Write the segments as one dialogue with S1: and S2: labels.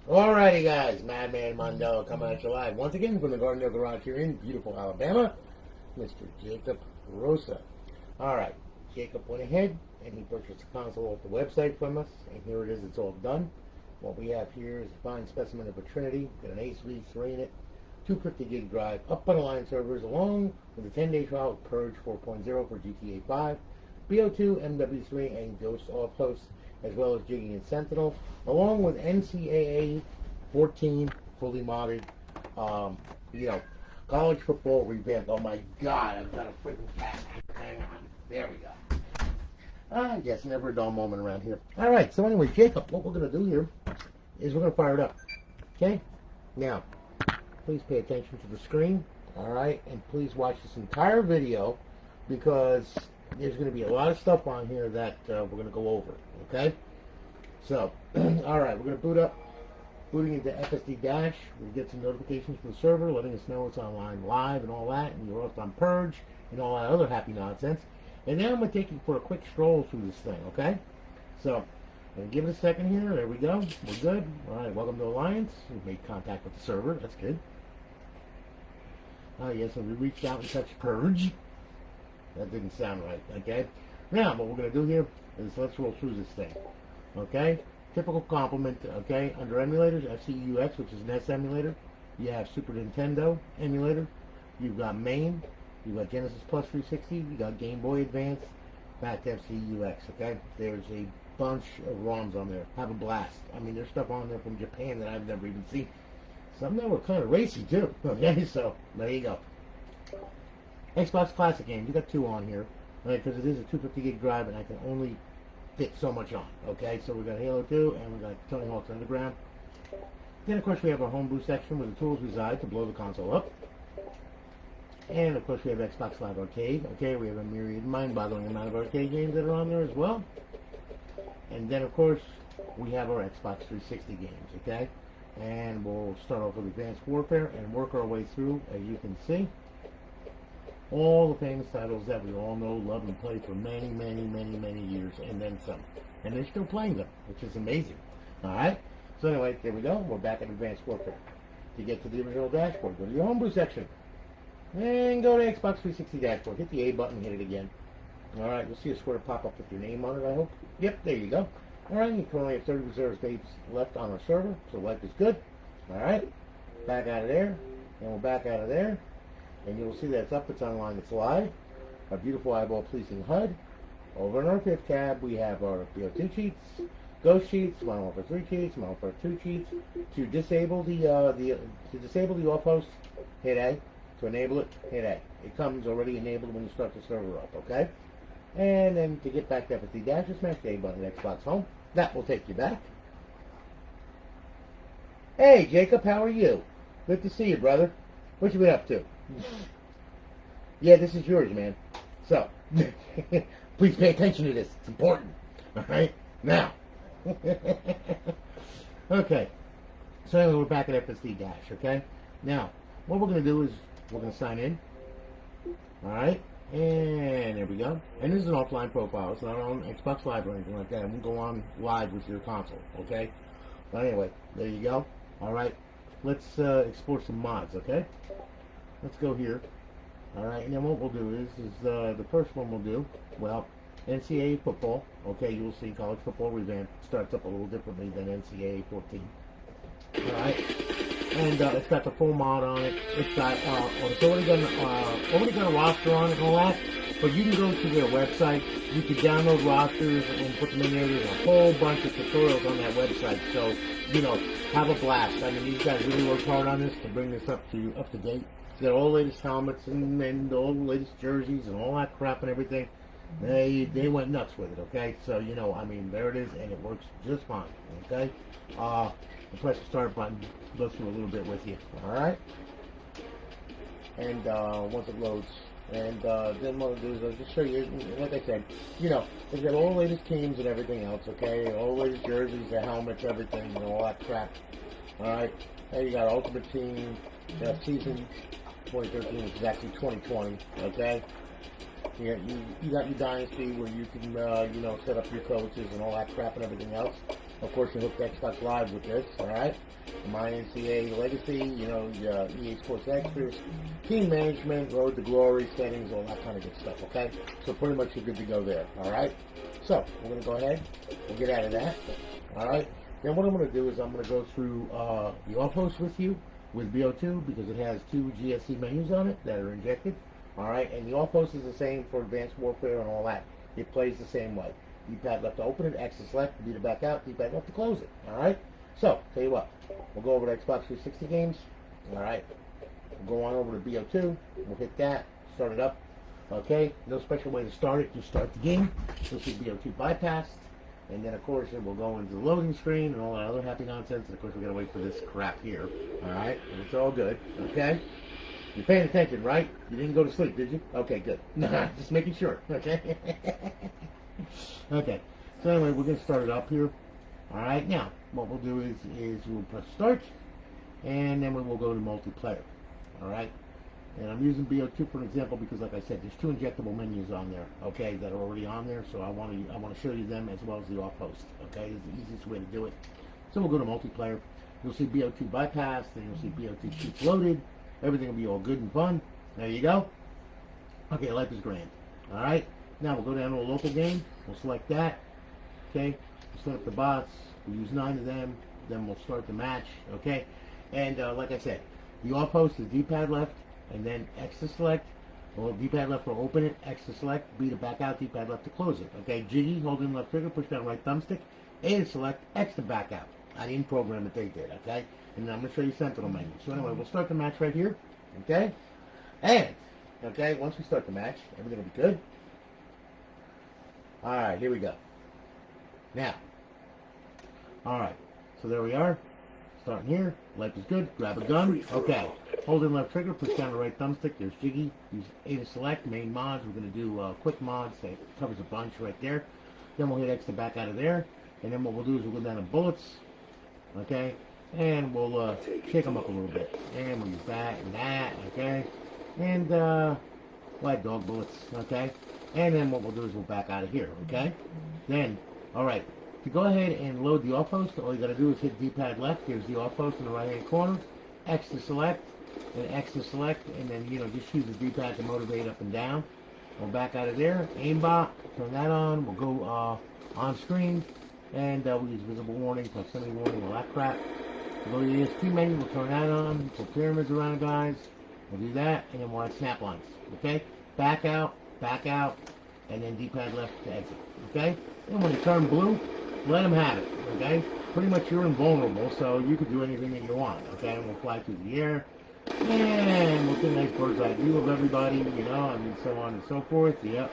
S1: Alrighty guys, Madman Mondello coming at you live once again from the Gardendale Garage here in beautiful Alabama, Mr. Jacob Rosa. Alright, Jacob went ahead and he purchased a console off the website from us, and here it is, it's all done. What we have here is a fine specimen of a Trinity, got an Ace V3 in it, 250 gig drive, up on the line servers, along with a 10-day trial of Purge 4.0 for GTA 5, Bo2, MW3, and Ghost Off hosts, as well as Jiggy and Sentinel, along with Ncaa14 Fully modded, college football revamped. Oh my God, I've got a freaking cat. Hang on. There we go. I guess never a dull moment around here. All right, so anyway, Jacob, what we're going to do here is we're going to fire it up. Okay? Now, please pay attention to the screen. All right? And please watch this entire video, because there's going to be a lot of stuff on here that we're going to go over. Okay? So, all right, we're going to boot up. Booting into FSD Dash, we get some notifications from the server letting us know it's online live and all that, and you're up on Purge and all that other happy nonsense. And now I'm going to take you for a quick stroll through this thing, okay? So, I'm going to give it a second here. There we go. We're good. All right, welcome to Alliance. We've made contact with the server. That's good. Oh, yes, and we reached out and touched Purge. That didn't sound right, okay? Now, what we're going to do here is let's roll through this thing, okay? Typical complement, okay? Under emulators, FCUX, which is an S emulator. You have Super Nintendo emulator. You've got MAME. You've got Genesis Plus 360. You got Game Boy Advance. Back to FCUX, okay? There's a bunch of ROMs on there. Have a blast. I mean, there's stuff on there from Japan that I've never even seen. Some that were kind of racy, too. Okay, so there you go. Xbox Classic games. You got two on here, right? Because it is a 250 gig drive, and I can only fit so much on. Okay, so we got Halo 2 and we got Tony Hawk's Underground. Then of course we have our homebrew section where the tools reside to blow the console up. And of course we have Xbox Live Arcade. Okay, we have a myriad, mind-boggling amount of arcade games that are on there as well. And then of course we have our Xbox 360 games. Okay, and we'll start off with Advanced Warfare and work our way through, as you can see, all the famous titles that we all know, love, and play for many, many, many, many years, and then some. And they're still playing them, which is amazing. Alright? So anyway, there we go. We're back at Advanced Warfare. To get to the original dashboard, go to your homebrew section. And go to Xbox 360 dashboard. Hit the A button, hit it again. Alright, you'll see a square pop up with your name on it, I hope. Yep, there you go. Alright, you currently have 30 reserve space left on our server, so life is good. Alright, back out of there. And we're back out of there. And you'll see that it's up, it's online, it's live. Our beautiful eyeball-pleasing HUD. Over in our fifth tab, we have our Bo2 cheats, Ghost cheats, Modern Warfare 3 cheats, Modern Warfare 2 cheats. To disable the off host, hit A. To enable it, hit A. It comes already enabled when you start the server up, okay? And then to get back to FSD Dash, just smash the A button at Xbox Home. That will take you back. Hey, Jacob, how are you? Good to see you, brother. What you been up to? Yeah, this is yours, man. So, please pay attention to this. It's important. Alright? Now. Okay. So anyway, we're back at FSD Dash, okay? Now, what we're going to do is we're going to sign in. Alright? And there we go. And this is an offline profile. It's not on Xbox Live or anything like that. It won't go on live with your console, okay? But anyway, there you go. Alright. Let's explore some mods, okay? Let's go here. Alright, and then what we'll do is the first one we'll do, well, NCAA football. Okay, you'll see college football revamp starts up a little differently than NCAA 14. Alright, and it's got the full mod on it. It's got, it's already got a roster on it and all that, but you can go to their website, you can download rosters and put them in there. There's a whole bunch of tutorials on that website, so, you know, have a blast. I mean, these guys really worked hard on this to bring this up to date. It's got all the latest helmets and all the latest jerseys and all that crap and everything. They went nuts with it, okay? So, you know, I mean, there it is, and it works just fine, okay? I'll press the start button, go through a little bit with you, alright? And once it loads, and then what I'll do is I'll just show you, like I said, you know, they've got all the latest teams and everything else, okay? All the latest jerseys, the helmets, everything, and all that crap, alright? And you got Ultimate Team, season 2013, which is actually 2020, okay? You got your Dynasty where you can, you know, set up your coaches and all that crap and everything else. Of course, you hook to Xbox Live with this, alright? My NCAA Legacy, EA Sports Extras, team management, road to glory, settings, all that kind of good stuff, okay? So pretty much you're good to go there, alright? So, we're going to go ahead and get out of that, alright? Then what I'm going to do is I'm going to go through the off-host with you with Bo2 because it has 2 GSC menus on it that are injected, alright? And the off-host is the same for Advanced Warfare and all that. It plays the same way. D-pad left to open it, X to select, B to back out, D-pad left to close it, alright? So, tell you what, we'll go over to Xbox 360 games, alright? We'll go on over to Bo2, we'll hit that, start it up, okay? No special way to start it, just start the game. You'll see Bo2 bypassed, and then of course we'll go into the loading screen and all that other happy nonsense, and of course we're going to wait for this crap here, alright? And it's all good, okay? You're paying attention, right? You didn't go to sleep, did you? Okay, good. Just making sure, okay? Okay, so anyway, we're going to start it up here. Alright, now, what we'll do is we'll press start, and then we will go to multiplayer. Alright, and I'm using Bo2 for an example because, like I said, there's 2 injectable menus on there, okay, that are already on there, so I want to show you them as well as the off-host, okay? It's the easiest way to do it. So we'll go to multiplayer. You'll see Bo2 bypass, then you'll see Bo2 keeps loaded. Everything will be all good and fun. There you go. Okay, life is grand. Alright, now we'll go down to a local game. We'll select that. Okay, we'll set up the bots. We'll use 9 of them. Then we'll start the match. Okay, and like I said, the off-host is D-pad left, and then X to select. Well, D-pad left will open it, X to select, B to back out, D-pad left to close it. Okay, Jiggy, hold in left trigger, push down right thumbstick, A to select, X to back out. I didn't program it, they did, okay? And then I'm going to show you Sentinel menu. So anyway, we'll start the match right here, okay? And, okay, once we start the match, everything will be good. Alright, here we go. Now, alright, so there we are. Starting here, life is good, grab a gun, okay. Hold in left trigger, push down the right thumbstick, there's Jiggy. Use A to select, main mods, we're going to do quick mods, that covers a bunch right there. Then we'll hit X to back out of there. And then what we'll do is we'll go down to bullets, okay, and we'll shake them up a little bit, and we'll use that and that, okay, and white dog bullets, okay, and then what we'll do is we'll back out of here, okay. Then, alright, to go ahead and load the off-host, all you gotta do is hit D-pad left. Here's the off-host in the right-hand corner, X to select, and X to select, and then, just use the D-pad to motivate up and down. We'll back out of there, aimbot, turn that on, we'll go on screen, and we'll use visible warning, proximity warning, all that crap. We'll go to the ESP menu, we'll turn that on, put pyramids around, guys. We'll do that, and then we'll add snap lines, okay? Back out, and then D-pad left to exit, okay? And when you turn blue, let them have it, okay? Pretty much you're invulnerable, so you can do anything that you want, okay? And we'll fly through the air, and we'll get a nice bird's eye view of everybody, so on and so forth, yep.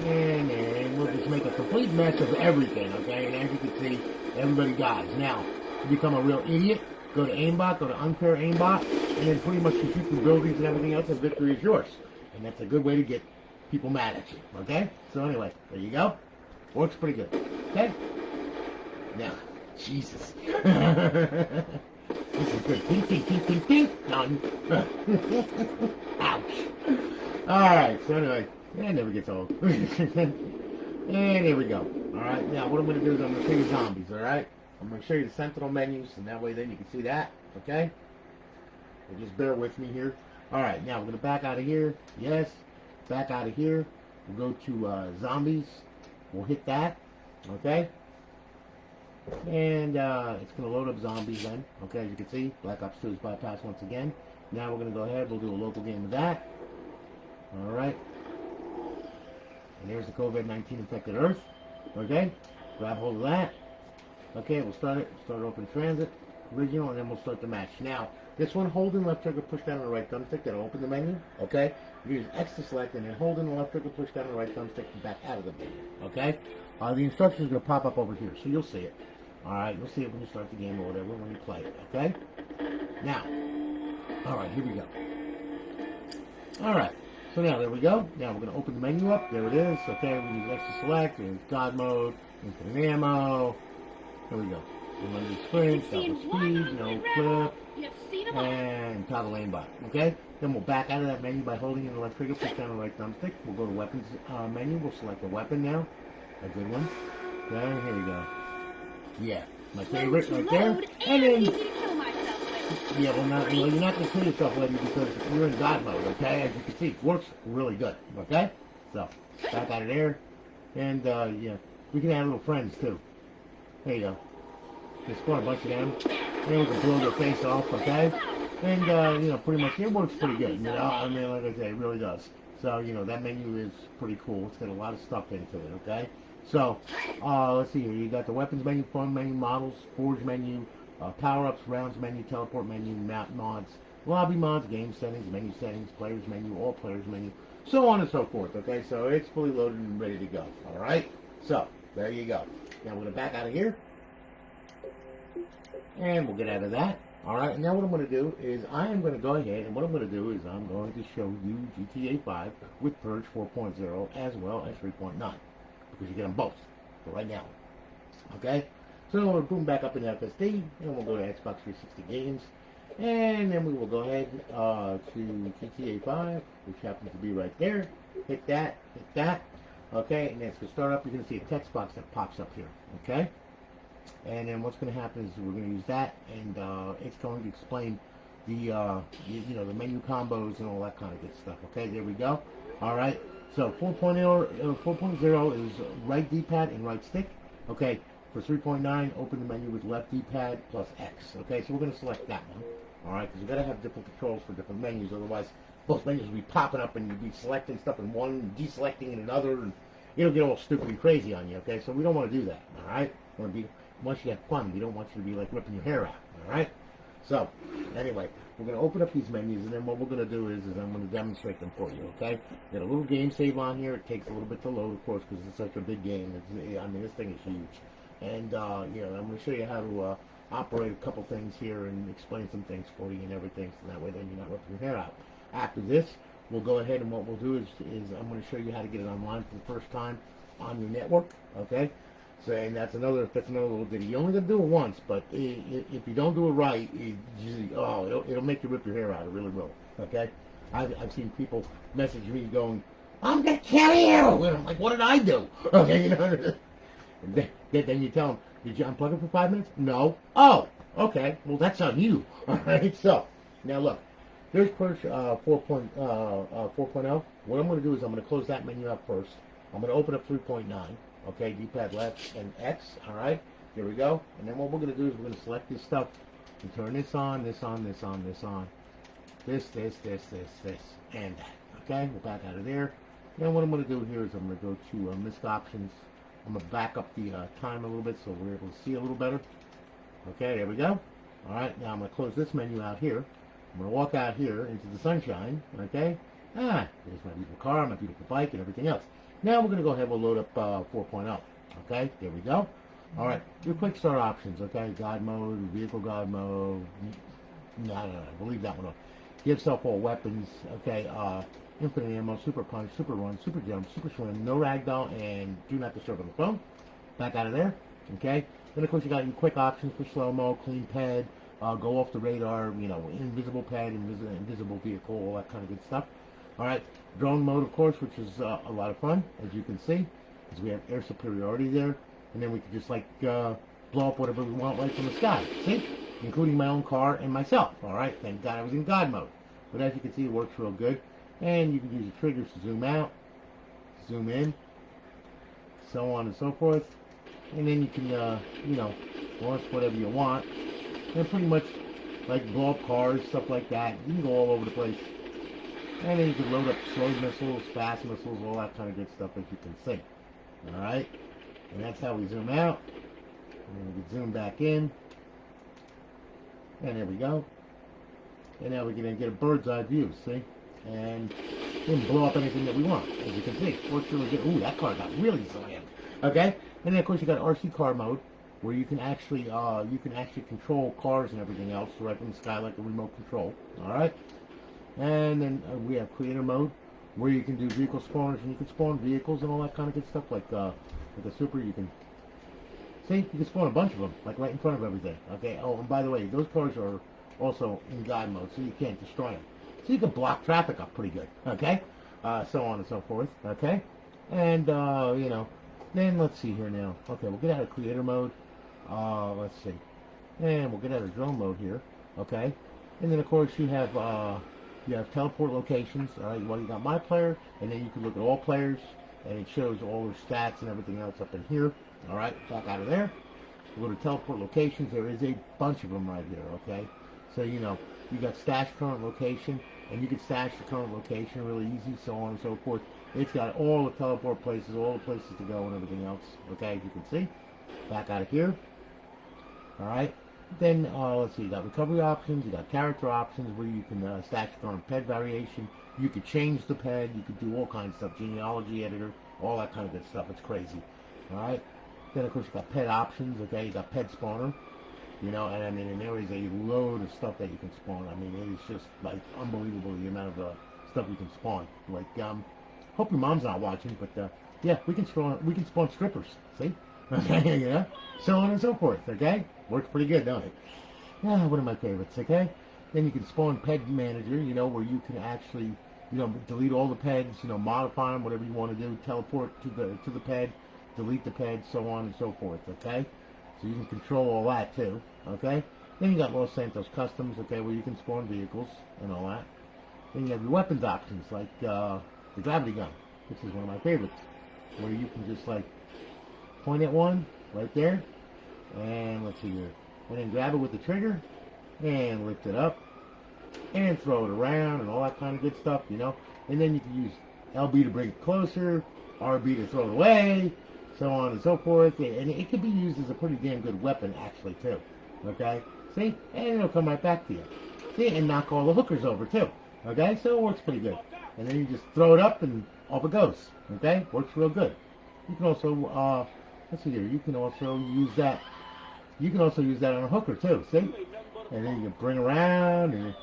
S1: And then we'll just make a complete mess of everything, okay? And as you can see, everybody dies. Now, to become a real idiot, go to aimbot, go to unfair aimbot, and then pretty much you shoot through buildings and everything else, and victory is yours. And that's a good way to get people mad at you, okay? So anyway, there you go. Works pretty good, okay? Now, Jesus. This is good. Ting, ting, ting, ting, ting. Done. Ouch. Alright, so anyway, it never gets old. And there we go. Alright, now what I'm going to do is I'm going to show you zombies, alright? I'm going to show you the Sentinel menus, and that way then you can see that, okay? So just bear with me here. Alright, now we're going to back out of here. Yes. Back out of here. We'll go to zombies. We'll hit that, okay? And it's going to load up zombies then, okay? As you can see, Black Ops 2 is bypassed once again. Now we're going to go ahead, we'll do a local game of that. Alright. And there's the COVID-19 infected Earth. Okay? Grab hold of that. Okay, we'll start it. Start open transit, original, and then we'll start the match. Now, this one, hold in left trigger, push down on the right thumbstick, that'll open the menu. Okay? Use X to select, and then hold in the left trigger, push down on the right thumbstick, and back out of the menu. Okay? The instructions are going to pop up over here, so you'll see it. Alright, you'll see it when you start the game or whatever, when you play it. Okay? Now, alright, here we go. Alright. So now, there we go. Now we're going to open the menu up. There it is. Okay, we use X to select. There's God mode, infinite ammo. There we go. Unlimited sprint, double speed, no clip, and toggle aimbot. Okay? Then we'll back out of that menu by holding in the left trigger, push down the right thumbstick. We'll go to weapons menu. We'll select a weapon now. A good one. Okay, here we go. Yeah, my favorite right there. And then, yeah, well, you're not going to kill yourself, lady, because you're in God mode, okay? As you can see, it works really good, okay? So, back out of there. And, yeah, we can add little friends, too. There you go. Just spawn a bunch of them. And we can blow their face off, okay? And, you know, pretty much, it works pretty good, you know? I mean, like I say, it really does. So, you know, that menu is pretty cool. It's got a lot of stuff into it, okay? So, let's see here. You got the weapons menu, fun menu, models, forge menu, power-ups, rounds menu, teleport menu, map mods, lobby mods, game settings, players menu, all players menu, so on and so forth, okay? So, it's fully loaded and ready to go, all right? So, there you go. Now, we're going to back out of here. And we'll get out of that. Alright, now what I'm going to do is I am going to go ahead, and what I'm going to do is I'm going to show you GTA 5 with Purge 4.0 as well as 3.9. Because you get them both for right now. Okay? So we'll boom back up in FSD, and we'll go to Xbox 360 games. And then we will go ahead to GTA 5, which happens to be right there. Hit that, hit that. Okay, and then to start up, you're going to see a text box that pops up here. Okay? And then what's going to happen is we're going to use that, and it's going to explain the you know, the menu combos and all that kind of good stuff. Okay, there we go. All right. So 4.0 is right D-pad and right stick. Okay. For 3.9, open the menu with left D-pad plus X. Okay. So we're going to select that one. All right, because you've got to have different controls for different menus. Otherwise, both menus will be popping up and you'll be selecting stuff in one, and deselecting in another, and it'll get all stupid and crazy on you. Okay. So we don't want to do that. All right. We want to be, once you have fun, we don't want you to be like ripping your hair out, all right? So, anyway, we're going to open up these menus, and then what we're going to do is I'm going to demonstrate them for you, okay? Got a little game save on here. It takes a little bit to load, of course, because it's such a big game. I mean, this thing is huge. And, you know, I'm going to show you how to operate a couple things here and explain some things for you and everything, so that way then you're not ripping your hair out. After this, we'll go ahead, and what we'll do is I'm going to show you how to get it online for the first time on your network, okay? So, and that's another little ditty. You only got to do it once, but if you don't do it right, it'll make you rip your hair out. It really will. Okay? I've seen people message me going, "I'm gonna kill you," and I'm like, "What did I do?" Okay, you know. And then you tell them, "Did you unplug it for 5 minutes?" "No." "Oh, okay. Well, that's on you." All right. So now look, there's Purge 4.0. What I'm going to do is I'm going to close that menu up first. I'm going to open up 3.9. Okay, D-pad left and X, all right? Here we go. And then what we're going to do is we're going to select this stuff and turn this on, this on, this on, this on. This, and that. Okay, we'll back out of there. Then what I'm going to do here is I'm going to go to MISC options. I'm going to back up the time a little bit so we're able to see a little better. Okay, there we go. All right, now I'm going to close this menu out here. I'm going to walk out here into the sunshine, okay? There's my beautiful car, my beautiful bike, and everything else. Now we're going to go ahead and we'll load up 4.0. Okay, there we go. All right, your quick start options. Okay, God mode, vehicle God mode. No, we'll leave that one off. Give yourself all weapons. Okay, infinite ammo, super punch, super run, super jump, super swim, no ragdoll, and do not disturb on the phone. Back out of there. Okay, then of course you got your quick options for slow mo, clean pad, go off the radar, you know, invisible pad, invisible vehicle, all that kind of good stuff. All right, drone mode, of course, which is a lot of fun, as you can see, because we have air superiority there, and then we can just like blow up whatever we want right from the sky. See, including my own car and myself. All right, thank God I was in God mode. But as you can see, it works real good, and you can use the triggers to zoom out, zoom in, so on and so forth, and then you can you know, launch whatever you want, and pretty much like blow up cars, stuff like that. You can go all over the place. And then you can load up slow missiles, fast missiles, all that kind of good stuff, as you can see. Alright? And that's how we zoom out. And then we can zoom back in. And there we go. And now we can get a bird's eye view, see? And we can blow up anything that we want, as you can see. Works really good. Ooh, that car got really slammed. Okay? And then of course you got RC car mode, where you can actually control cars and everything else right from the sky like a remote control. Alright? And then we have creator mode, where you can do vehicle spawners, and you can spawn vehicles and all that kind of good stuff. Like a super, you can see, you can spawn a bunch of them, like right in front of everything. Okay. Oh, and by the way, those cars are also in God mode, so you can't destroy them. So you can block traffic up pretty good. Okay. So on and so forth. Okay. And you know, then let's see here now. Okay, we'll get out of creator mode. Let's see. And we'll get out of drone mode here. Okay. And then of course you have teleport locations. All right. Well, you got my player, and then you can look at all players, and it shows all their stats and everything else up in here. All right. Back out of there. We'll go to teleport locations. There is a bunch of them right here. Okay. So you know you got stash current location, and you can stash the current location really easy, so on and so forth. It's got all the teleport places, all the places to go, and everything else. Okay, as you can see. Back out of here. All right. Then let's see. You got recovery options. You got character options where you can stash current ped variation. You could change the ped. You could do all kinds of stuff. Genealogy editor, all that kind of good stuff. It's crazy. All right. Then of course you got ped options. Okay. You got ped spawner. You know, and I mean, and there is a load of stuff that you can spawn. I mean, it is just like unbelievable the amount of stuff you can spawn. Like, hope your mom's not watching, but yeah, we can spawn strippers. See, okay, you know, so on and so forth. Okay, works pretty good, don't it? Yeah, one of my favorites. Okay, then you can spawn ped manager. You know, where you can actually, you know, delete all the peds. You know, modify them, whatever you want to do. Teleport to the ped, delete the ped, so on and so forth. Okay. So you can control all that too, okay? Then you got Los Santos Customs, okay, where you can spawn vehicles and all that. Then you have your weapons options, like the gravity gun, which is one of my favorites, where you can just like point at one right there, and let's see here, and then grab it with the trigger, and lift it up, and throw it around, and all that kind of good stuff, you know? And then you can use LB to bring it closer, RB to throw it away, so on and so forth, and it can be used as a pretty damn good weapon, actually, too. Okay? See? And it'll come right back to you. See? And knock all the hookers over, too. Okay? So it works pretty good. And then you just throw it up, and off it goes. Okay? Works real good. You can also, let's see here, you can also use that on a hooker, too. See? And then you can bring her around, and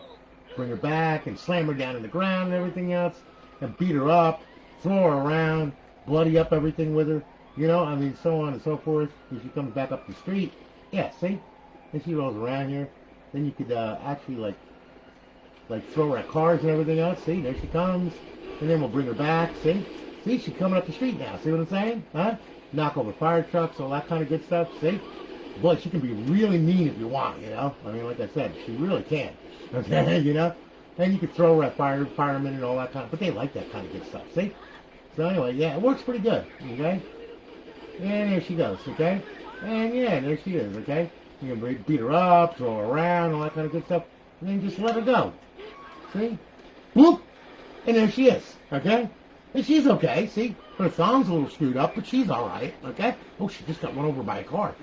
S1: bring her back, and slam her down in the ground and everything else, and beat her up, throw her around, bloody up everything with her. You know, I mean, so on and so forth. If she comes back up the street, yeah, see? And she rolls around here. Then you could actually, like throw her at cars and everything else. See, there she comes. And then we'll bring her back, see? See, she's coming up the street now. See what I'm saying? Huh? Knock over fire trucks, all that kind of good stuff, see? Boy, she can be really mean if you want, you know? I mean, like I said, she really can. Okay, you know? And you could throw her at firemen and all that kind of, but they like that kind of good stuff, see? So anyway, yeah, it works pretty good, okay? And there she goes, okay? And yeah, there she is, okay? You can beat her up, throw her around, all that kind of good stuff, and then just let her go. See? Whoop! And there she is, okay? And she's okay, see? Her thong's a little screwed up, but she's alright, okay? Oh, she just got run over by a car.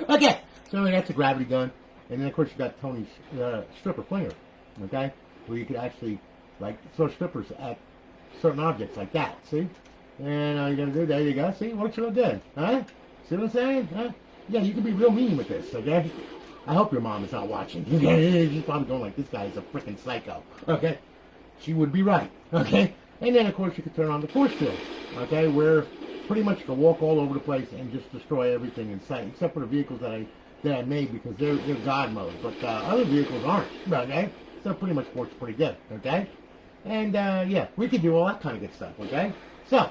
S1: Okay, so that's a gravity gun. And then, of course, you got Tony's stripper flinger, okay? Where you could actually, like, throw strippers at certain objects like that, see? And all you gotta do, there you go. See, works real good, huh? See what I'm saying? Huh? Yeah, you can be real mean with this, okay? I hope your mom is not watching. She's probably going like, this guy is a freaking psycho, okay? She would be right, okay? And then, of course, you can turn on the force field, okay? Where pretty much you can walk all over the place and just destroy everything in sight, except for the vehicles that I made, because they're God mode. But other vehicles aren't, okay? So it pretty much works pretty good, okay? And, yeah, we can do all that kind of good stuff, okay? So,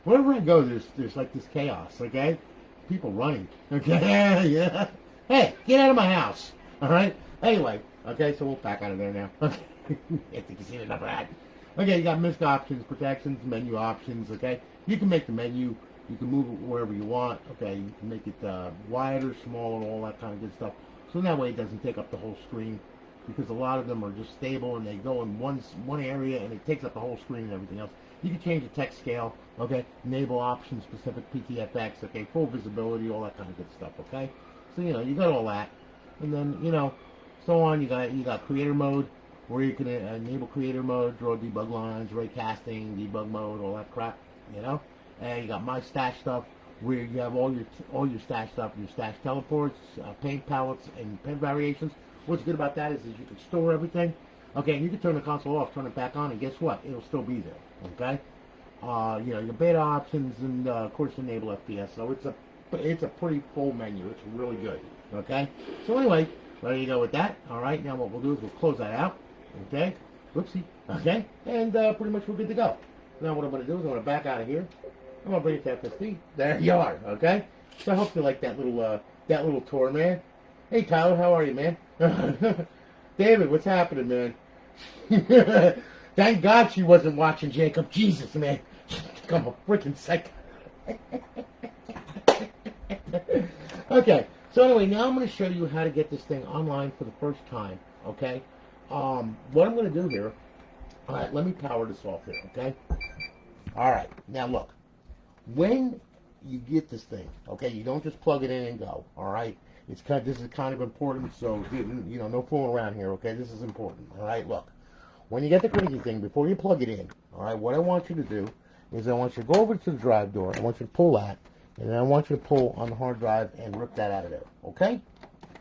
S1: wherever I go, there's like this chaos, okay? People running, okay? Yeah. Hey, get out of my house, all right? Anyway, okay, so we'll back out of there now. Okay. I think you've seen enough of that. Okay, you got misc options, protections, menu options, okay? You can make the menu, you can move it wherever you want, okay? You can make it wider, smaller, all that kind of good stuff. So that way it doesn't take up the whole screen. Because a lot of them are just stable and they go in one area and it takes up the whole screen and everything else. You can change the text scale, okay? Enable options, specific PTFX, okay? Full visibility, all that kind of good stuff, okay? So, you know, you got all that. And then, you know, so on. You got creator mode, where you can enable creator mode, draw debug lines, ray casting, debug mode, all that crap, you know? And you got my stash stuff, where you have all your stash stuff, your stash teleports, paint palettes, and pen variations. What's good about that is you can store everything. Okay, and you can turn the console off, turn it back on, and guess what? It'll still be there. Okay? You know, your beta options, and of course enable FPS. So it's a pretty full menu. It's really good. Okay? So anyway, there you go with that. Alright, now what we'll do is we'll close that out. Okay? Whoopsie. Okay? And pretty much we're good to go. Now what I'm going to do is I'm going to back out of here. I'm gonna bring it to FSD. There you are. Okay. So I hope you like that little tour, man. Hey Tyler, how are you, man? David, what's happening, man? Thank God she wasn't watching Jacob. Jesus, man. I'm a freaking psycho. Okay, so anyway, now I'm going to show you how to get this thing online for the first time, okay? What I'm going to do here, all right, let me power this off here, okay? All right, now look, when you get this thing, okay, you don't just plug it in and go, all right? This is kind of important, so, you know, no fooling around here, okay? This is important, all right? Look, when you get the crazy thing, before you plug it in, all right, what I want you to do is I want you to go over to the drive door, I want you to pull that, and then I want you to pull on the hard drive and rip that out of there, okay?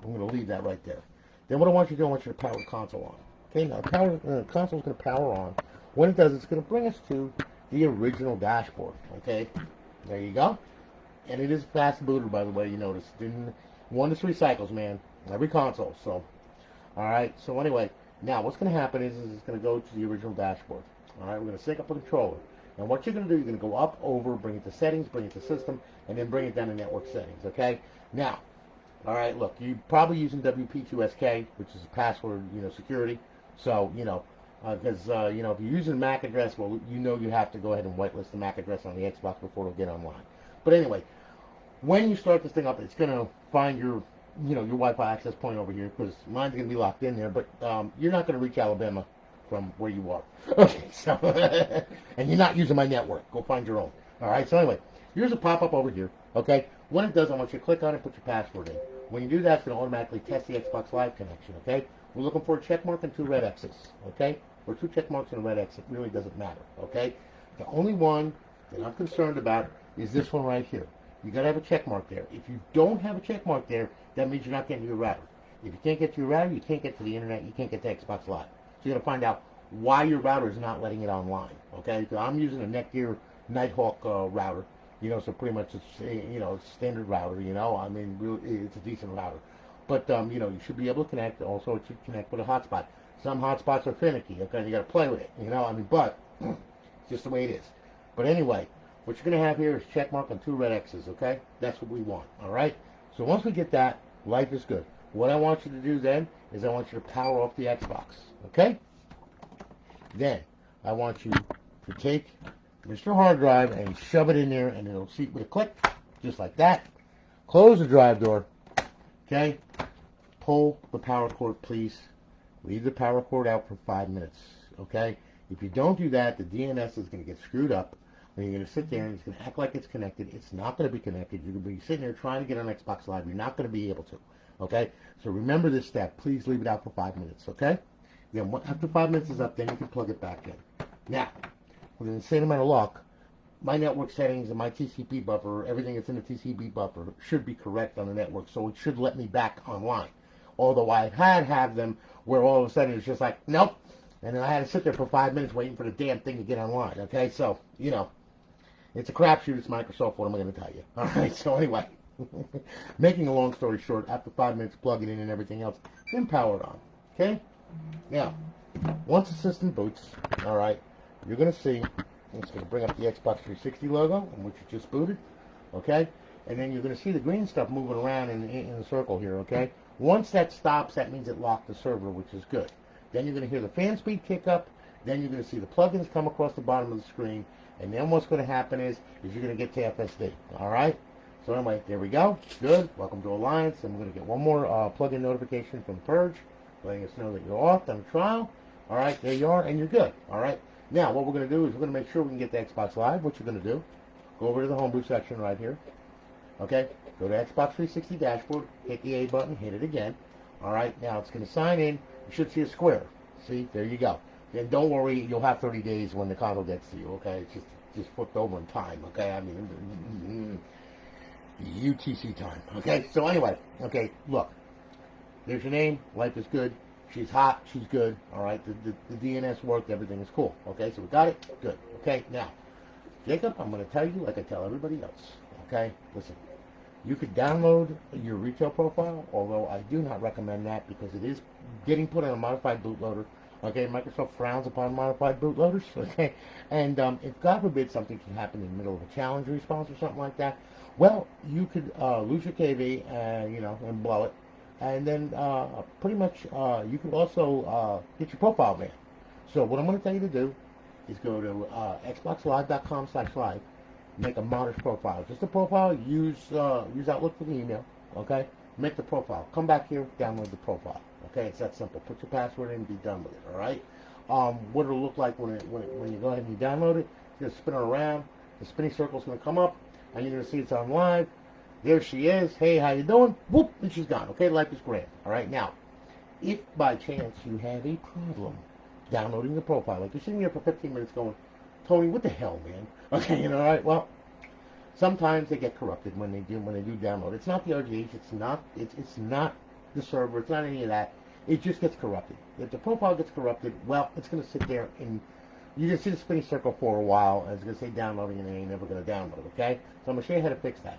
S1: I'm going to leave that right there. Then what I want you to do, I want you to power the console on. Okay, now the console's going to power on. When it does, it's going to bring us to the original dashboard, okay? There you go. And it is fast booter, by the way, you notice. 1 to 3 cycles, man, every console. So, all right, so anyway, now what's going to happen is it's going to go to the original dashboard. All right, we're going to sync up the controller. And what you're going to do, you're going to go up, over, bring it to settings, bring it to system, and then bring it down to network settings, okay? Now, all right, look, you're probably using WP2SK, which is a password, you know, security. So, you know, because, you know, if you're using a MAC address, well, you know you have to go ahead and whitelist the MAC address on the Xbox before it'll get online. But anyway, when you start this thing up, it's going to find your, you know, your Wi-Fi access point over here, because mine's going to be locked in there, but you're not going to reach Alabama from where you are. Okay, so, and you're not using my network. Go find your own. All right, so anyway, here's a pop-up over here, okay? When it does, I want you to click on it and put your password in. When you do that, it's going to automatically test the Xbox Live connection, okay? We're looking for a check mark and 2 red X's, okay? Or 2 check marks and a red X. It really doesn't matter, okay? The only one that I'm concerned about is this one right here. You got to have a check mark there. If you don't have a check mark there, that means you're not getting to your router. If you can't get to your router, you can't get to the internet, you can't get to Xbox Live. So you got to find out why your router is not letting it online, okay? So I'm using a Netgear Nighthawk router, you know, so pretty much it's, you know, it's a standard router, you know, I mean, really, it's a decent router. But, you know, you should be able to connect, also it should connect with a hotspot. Some hotspots are finicky, okay, you got to play with it, you know, I mean, but, it's just the way it is. But anyway, what you're going to have here is check mark and 2 red X's, okay? That's what we want, all right? So once we get that, life is good. What I want you to do then is I want you to power off the Xbox, okay? Then I want you to take Mr. Hard Drive and shove it in there, and it'll see with a click, just like that. Close the drive door, okay? Pull the power cord, please. Leave the power cord out for 5 minutes, okay? If you don't do that, the DNS is going to get screwed up. And you're going to sit there and it's going to act like it's connected. It's not going to be connected. You're going to be sitting there trying to get on Xbox Live. You're not going to be able to. Okay? So remember this step. Please leave it out for 5 minutes. Okay? Then after 5 minutes is up, then you can plug it back in. Now, with an insane amount of luck, my network settings and my TCP buffer, everything that's in the TCP buffer should be correct on the network. So it should let me back online. Although I had them where all of a sudden it's just like, nope. And then I had to sit there for 5 minutes waiting for the damn thing to get online. Okay? So, you know. It's a crapshoot. It's Microsoft. What am I going to tell you? All right. So anyway, making a long story short, after 5 minutes plugging in and everything else, then power it on. Okay. Now, once the system boots, all right, you're going to see it's going to bring up the Xbox 360 logo, which you just booted. Okay. And then you're going to see the green stuff moving around in the circle here. Okay. Once that stops, that means it locked the server, which is good. Then you're going to hear the fan speed kick up. Then you're going to see the plugins come across the bottom of the screen. And then what's going to happen is you're going to get to FSD. All right? So anyway, there we go. Good. Welcome to Alliance. And we're going to get one more plugin notification from Purge, letting us know that you're off on trial. All right, there you are, and you're good. All right? Now, what we're going to do is we're going to make sure we can get to Xbox Live. What you're going to do, go over to the homebrew section right here. Okay? Go to Xbox 360 dashboard, hit the A button, hit it again. All right? Now, it's going to sign in. You should see a square. See? There you go. And don't worry, you'll have 30 days when the console gets to you, okay? It's just flipped over in time, okay? I mean, UTC time, okay? So anyway, okay, look. There's your name. Life is good. She's hot. She's good, all right? The DNS worked. Everything is cool, okay? So we got it? Good, okay? Now, Jacob, I'm going to tell you like I tell everybody else, okay? Listen, you could download your retail profile, although I do not recommend that because it is getting put on a modified bootloader. Okay, Microsoft frowns upon modified bootloaders. Okay, and if God forbid something should happen in the middle of a challenge response or something like that, well, you could lose your KV, and blow it, and then pretty much you could also get your profile banned. So what I'm going to tell you to do is go to xboxlive.com/live, make a modest profile, just a profile. Use Outlook for the email. Okay, make the profile. Come back here, download the profile. Okay, it's that simple. Put your password in and be done with it. All right. What it'll look like when you go ahead and you download it, it's gonna spin it around. The spinning circle's gonna come up, and you're gonna see it's on live. There she is. Hey, how you doing? Whoop, and she's gone. Okay, life is grand. All right. Now, if by chance you have a problem downloading the profile, like you're sitting here for 15 minutes going, Tony, what the hell, man? Okay, all right. Well, sometimes they get corrupted when they do download. It's not the RGH. It's not the server. It's not any of that. It just gets corrupted. If the profile gets corrupted, well, it's going to sit there and you're going to see the spinning circle for a while, and it's going to say downloading, and it ain't never going to download. Okay, so I'm going to show you how to fix that.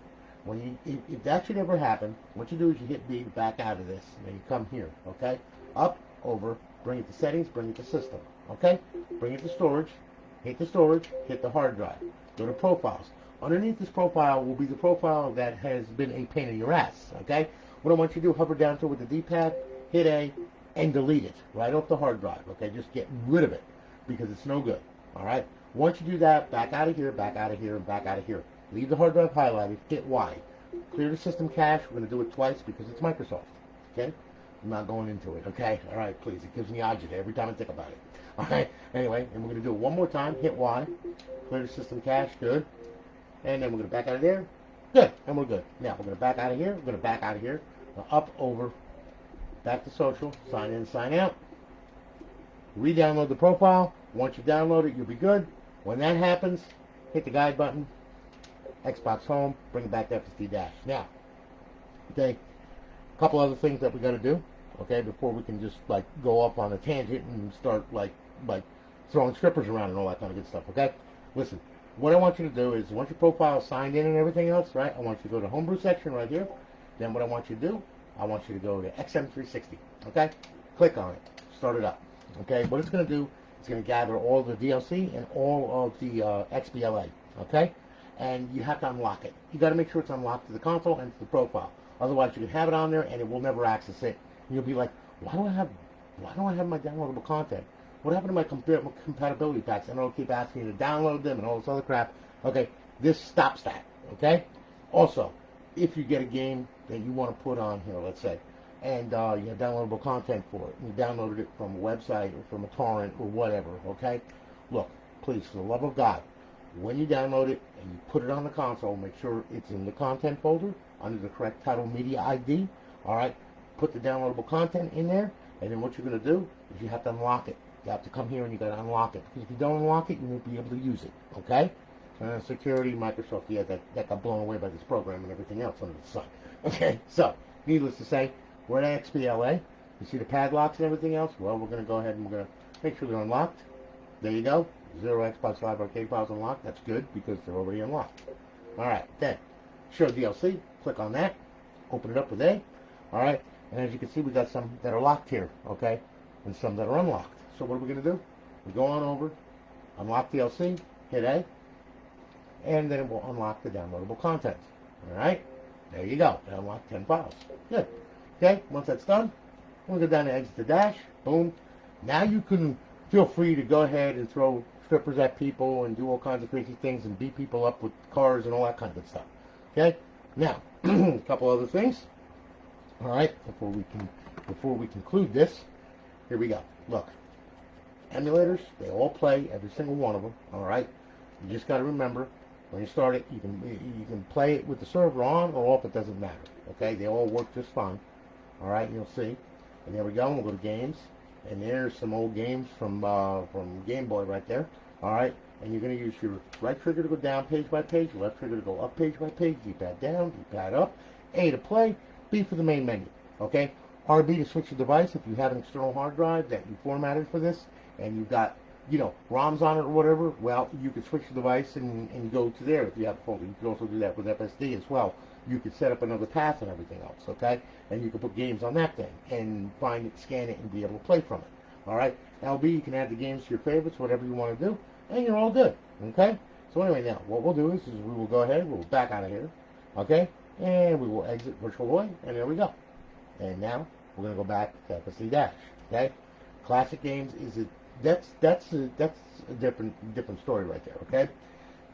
S1: If that should ever happen, what you do is you hit B to back out of this, and then you come here. Okay, up, over, bring it to settings, bring it to system. Okay, bring it to storage. Hit the storage. Hit the hard drive. Go to profiles. Underneath this profile will be the profile that has been a pain in your ass. Okay. What I want you to do, hover down to it with the D-pad, hit A, and delete it right off the hard drive. Okay, just get rid of it because it's no good. All right. Once you do that, back out of here, back out of here, and back out of here. Leave the hard drive highlighted. Hit Y. Clear the system cache. We're going to do it twice because it's Microsoft. Okay. I'm not going into it. Okay. All right. Please. It gives me agita every time I think about it. All right. Anyway, and we're going to do it one more time. Hit Y. Clear the system cache. Good. And then we're going to back out of there. Good, and we're good. Now, we're going to back out of here. We're going to back out of here. Up, over, back to social. Sign in, sign out. Re-download the profile. Once you download it, you'll be good. When that happens, hit the guide button. Xbox Home. Bring it back to FSD Dash. Now, okay, a couple other things that we got to do, okay, before we can just, like, go off on a tangent and start, like throwing strippers around and all that kind of good stuff, okay? Listen. What I want you to do is, once your profile is signed in and everything else, right, I want you to go to the homebrew section right here. Then what I want you to do, I want you to go to XM360, okay? Click on it. Start it up, okay? What it's going to do, it's going to gather all the DLC and all of the XBLA, okay? And you have to unlock it. You got to make sure it's unlocked to the console and to the profile. Otherwise, you can have it on there and it will never access it. And you'll be like, why don't I have my downloadable content? What happened to my compatibility packs? And it'll keep asking you to download them and all this other crap. Okay, this stops that. Okay? Also, if you get a game that you want to put on here, let's say, and you have downloadable content for it, and you downloaded it from a website or from a torrent or whatever, okay? Look, please, for the love of God, when you download it and you put it on the console, make sure it's in the content folder under the correct title media ID. All right? Put the downloadable content in there, and then what you're going to do is you have to unlock it. You have to come here and you got to unlock it. Because if you don't unlock it, you won't be able to use it. Okay? Security, Microsoft, yeah, that got blown away by this program and everything else under the sun. Okay? So, needless to say, we're at XBLA. You see the padlocks and everything else? Well, we're going to go ahead and we're going to make sure they're unlocked. There you go. 0 Xbox Live Arcade files unlocked. That's good because they're already unlocked. Alright, then, show DLC. Click on that. Open it up with A. Alright, and as you can see, we got some that are locked here. Okay? And some that are unlocked. So what are we going to do? We go on over, unlock DLC, hit A, and then it will unlock the downloadable content. Alright? There you go. It unlocked 10 files. Good. Okay, once that's done, we'll go down to exit the dash. Boom. Now you can feel free to go ahead and throw strippers at people and do all kinds of crazy things and beat people up with cars and all that kind of stuff. Okay? Now, a couple other things. Alright, before we conclude this, here we go. Look. Emulators, they all play, every single one of them. Alright? You just gotta remember, when you start it, you can play it with the server on or off, it doesn't matter. Okay? They all work just fine. Alright, you'll see. And there we go, we'll go to games. And there's some old games from Game Boy right there. Alright, and you're going to use your right trigger to go down page by page, left trigger to go up page by page, D-pad down, D-pad up, A to play, B for the main menu. Okay? RB to switch your device if you have an external hard drive that you formatted for this, and you've got, ROMs on it or whatever, well, you could switch the device and go to there if you have a folder. You could also do that with FSD as well. You could set up another path and everything else, okay? And you could put games on that thing and find it, scan it, and be able to play from it. All right, LB, you can add the games to your favorites, whatever you want to do, and you're all good. Okay. So anyway, now what we'll do is we will go ahead, we'll back out of here. Okay, and we will exit Virtual Boy, and there we go. And now we're gonna go back to FSD Dash. Okay, classic games is that's a different story right there. Okay,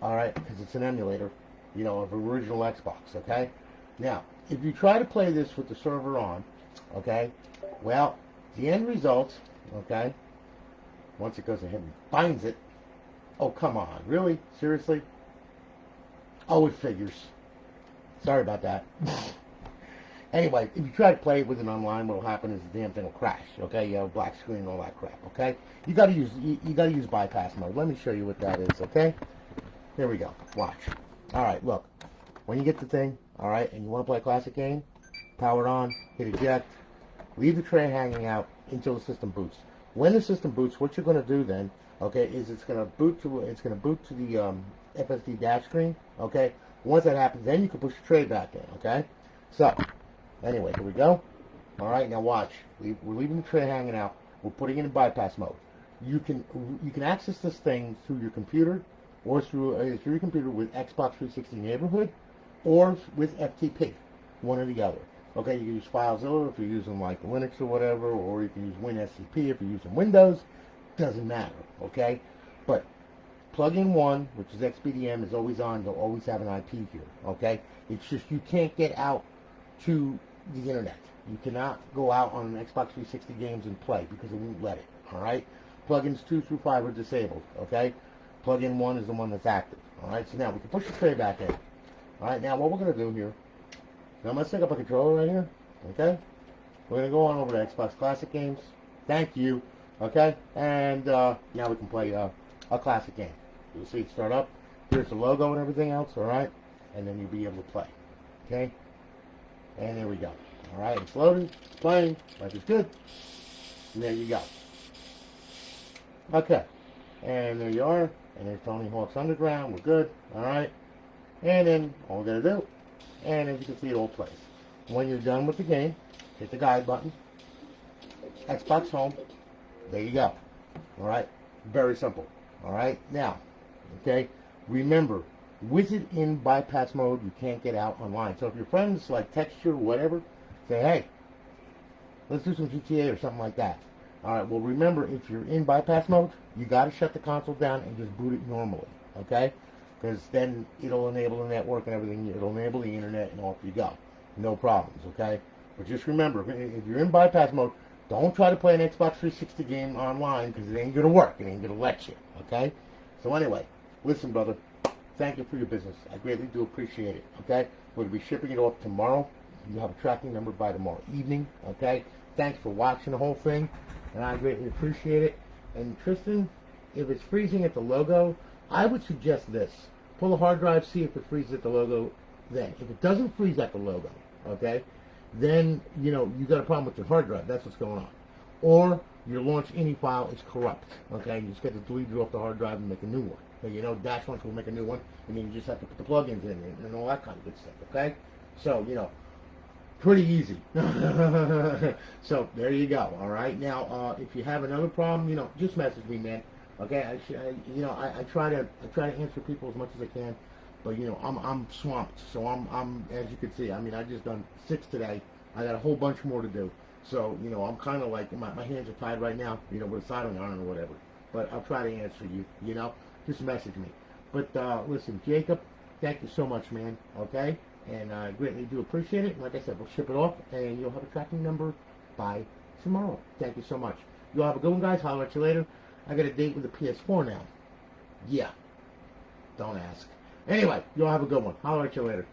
S1: all right, because it's an emulator, of original Xbox. Okay, now if you try to play this with the server on, okay, well, the end result, okay, once it goes ahead and finds it, oh come on, really, seriously? Oh, it figures. Sorry about that. Anyway, if you try to play it with an online, what'll happen is the damn thing will crash. Okay, you have a black screen and all that crap. Okay, you gotta use bypass mode. Let me show you what that is. Okay, here we go. Watch. All right, look. When you get the thing, all right, and you want to play a classic game, power it on, hit eject, leave the tray hanging out until the system boots. When the system boots, what you're going to do then, okay, is it's going to boot to the FSD dash screen. Okay, once that happens, then you can push the tray back in. Okay, so. Anyway, here we go. All right, now watch. We're leaving the tray hanging out. We're putting it in bypass mode. You can access this thing through your computer, or through your computer with Xbox 360 Neighborhood, or with FTP, one or the other. Okay, you can use FileZilla if you're using like Linux or whatever, or you can use WinSCP if you're using Windows. Doesn't matter. Okay, but plug-in one, which is XBDM, is always on. You'll always have an IP here. Okay, it's just you can't get out to the internet. You cannot go out on an Xbox 360 games and play because it won't let it. Alright? Plugins 2 through 5 are disabled. Okay? Plugin 1 is the one that's active. Alright? So now we can push the tray back in. Alright, now what we're going to do here, now I'm going to stick up a controller right here. Okay? We're going to go on over to Xbox Classic Games. Thank you. Okay? And now we can play a classic game. You'll see it start up. Here's the logo and everything else. Alright? And then you'll be able to play. Okay? And there we go. Alright, it's loading, it's playing, life is good. And there you go. Okay. And there you are. And there's Tony Hawk's Underground. We're good. Alright. And then all we're going to do, and as you can see, it all plays. When you're done with the game, hit the guide button. Xbox Home. There you go. Alright. Very simple. Alright. Now, okay, remember, with it in bypass mode, you can't get out online. So if your friends like text you or whatever, say, hey, let's do some GTA or something like that. Alright, well remember, if you're in bypass mode, you got to shut the console down and just boot it normally. Okay? Because then it'll enable the network and everything. It'll enable the internet and off you go. No problems. Okay? But just remember, if you're in bypass mode, don't try to play an Xbox 360 game online because it ain't going to work. It ain't going to let you. Okay? So anyway, listen, brother. Thank you for your business. I greatly do appreciate it. Okay? We'll be shipping it off tomorrow. You have a tracking number by tomorrow evening. Okay? Thanks for watching the whole thing, and I greatly appreciate it. And Tristan, if it's freezing at the logo, I would suggest this. Pull the hard drive, see if it freezes at the logo then. If it doesn't freeze at the logo, okay, then, you got a problem with your hard drive. That's what's going on. Or your launch ini file is corrupt. Okay? You just got to delete it off the hard drive and make a new one. Dash Launch will make a new one, and then you just have to put the plugins in and all that kind of good stuff, okay? So, pretty easy. So, there you go, all right? Now, if you have another problem, just message me, man, okay? I try to answer people as much as I can, but, I'm swamped, so I'm as you can see, I just done 6 today. I got a whole bunch more to do. So, I'm kind of like, my hands are tied right now, with a silent on or whatever. But I'll try to answer you, Just message me. But listen, Jacob, thank you so much, man. Okay? And I greatly do appreciate it. And like I said, we'll ship it off, and you'll have a tracking number by tomorrow. Thank you so much. You all have a good one, guys. Holler at you later. I got a date with the PS4 now. Yeah. Don't ask. Anyway, you all have a good one. Holler at you later.